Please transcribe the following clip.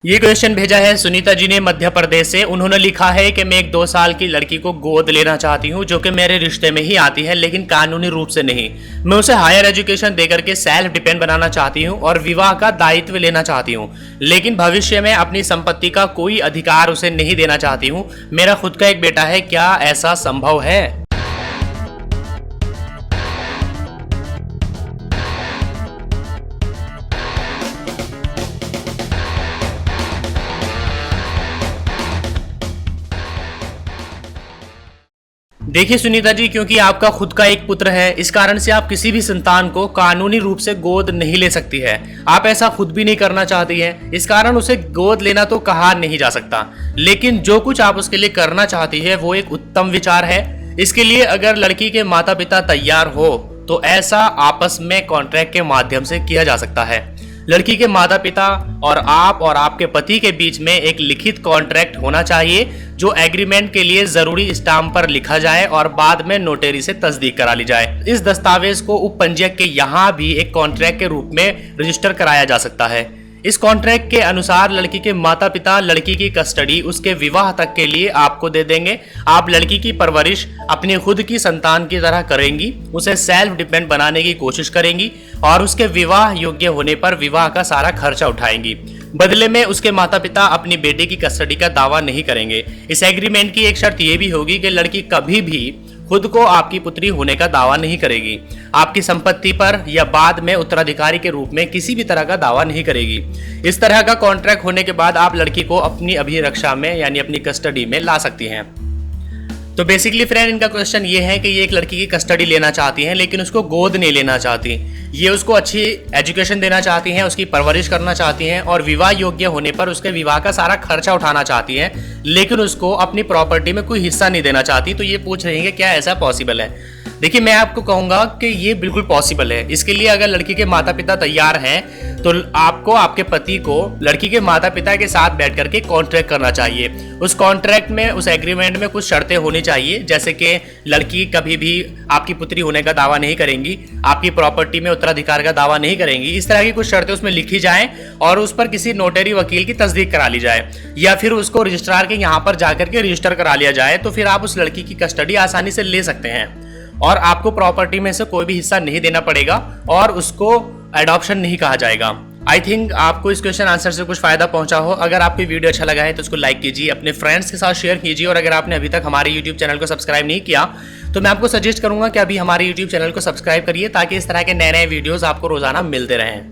ये क्वेश्चन भेजा है सुनीता जी ने मध्य प्रदेश से। उन्होंने लिखा है कि मैं एक 2 साल की लड़की को गोद लेना चाहती हूँ जो कि मेरे रिश्ते में ही आती है, लेकिन कानूनी रूप से नहीं। मैं उसे हायर एजुकेशन देकर के सेल्फ डिपेंड बनाना चाहती हूँ और विवाह का दायित्व लेना चाहती हूँ, लेकिन भविष्य में अपनी संपत्ति का कोई अधिकार उसे नहीं देना चाहती हूँ। मेरा खुद का एक बेटा है, क्या ऐसा संभव है? देखिए सुनीता जी, क्योंकि आपका खुद का एक पुत्र है, इस कारण से आप किसी भी संतान को कानूनी रूप से गोद नहीं ले सकती है। आप ऐसा खुद भी नहीं करना चाहती हैं, इस कारण उसे गोद लेना तो कहा नहीं जा सकता। लेकिन जो कुछ आप उसके लिए करना चाहती है वो एक उत्तम विचार है। इसके लिए अगर लड़की के माता पिता तैयार हो तो ऐसा आपस में कॉन्ट्रैक्ट के माध्यम से किया जा सकता है। लड़की के माता पिता और आपके पति के बीच में एक लिखित कॉन्ट्रैक्ट होना चाहिए जो एग्रीमेंट के लिए जरूरी स्टाम्प पर लिखा जाए और बाद में नोटरी से तस्दीक करा ली जाए। इस दस्तावेज को उपपंजीयक के यहाँ भी एक कॉन्ट्रैक्ट के रूप में रजिस्टर कराया जा सकता है। इस कॉन्ट्रैक्ट के अनुसार लड़की के माता पिता लड़की की कस्टडी उसके विवाह तक के लिए आपको दे देंगे। आप लड़की की परवरिश अपनी खुद की संतान की तरह करेंगी, उसे सेल्फ डिपेंड बनाने की कोशिश करेंगी और उसके विवाह योग्य होने पर विवाह का सारा खर्चा उठाएंगी। बदले में उसके माता पिता अपनी बेटी की कस्टडी का दावा नहीं करेंगे। इस एग्रीमेंट की एक शर्त यह भी होगी कि लड़की कभी भी खुद को आपकी पुत्री होने का दावा नहीं करेगी, आपकी संपत्ति पर या बाद में उत्तराधिकारी के रूप में किसी भी तरह का दावा नहीं करेगी। इस तरह का कॉन्ट्रैक्ट होने के बाद आप लड़की को अपनी अभिरक्षा में यानी अपनी कस्टडी में ला सकती हैं। तो बेसिकली फ्रेंड, इनका क्वेश्चन ये है कि ये एक लड़की की कस्टडी लेना चाहती हैं लेकिन उसको गोद नहीं लेना चाहती। ये उसको अच्छी एजुकेशन देना चाहती हैं, उसकी परवरिश करना चाहती हैं और विवाह योग्य होने पर उसके विवाह का सारा खर्चा उठाना चाहती हैं, लेकिन उसको अपनी प्रॉपर्टी में कोई हिस्सा नहीं देना चाहती। तो ये पूछ रही है कि क्या ऐसा पॉसिबल है? देखिए, मैं आपको कहूंगा कि ये बिल्कुल पॉसिबल है। इसके लिए अगर लड़की के माता पिता तैयार हैं तो आपको आपके पति को लड़की के माता पिता के साथ बैठ करके कॉन्ट्रैक्ट करना चाहिए। उस कॉन्ट्रैक्ट में, उस एग्रीमेंट में कुछ शर्तें होनी चाहिए, जैसे कि लड़की कभी भी आपकी पुत्री होने का दावा नहीं करेंगी, आपकी प्रॉपर्टी में उत्तराधिकार का दावा नहीं करेंगी। इस तरह की कुछ शर्तें उसमें लिखी जाएं और उस पर किसी नोटरी वकील की तस्दीक करा ली जाए या फिर उसको रजिस्ट्रार के यहाँ पर जाकर के रजिस्टर करा लिया जाए। तो फिर आप उस लड़की की कस्टडी आसानी से ले सकते हैं और आपको प्रॉपर्टी में से कोई भी हिस्सा नहीं देना पड़ेगा और उसको एडॉप्शन नहीं कहा जाएगा। आई थिंक आपको इस क्वेश्चन आंसर से कुछ फायदा पहुंचा हो। अगर आपको वीडियो अच्छा लगा है तो उसको लाइक कीजिए, अपने फ्रेंड्स के साथ शेयर कीजिए और अगर आपने अभी तक हमारे यूट्यूब चैनल को सब्सक्राइब नहीं किया तो मैं आपको सजेस्ट करूंगा कि अभी हमारे यूट्यूब चैनल को सब्सक्राइब करिए ताकि इस तरह के नए नए वीडियोस आपको रोजाना मिलते रहें।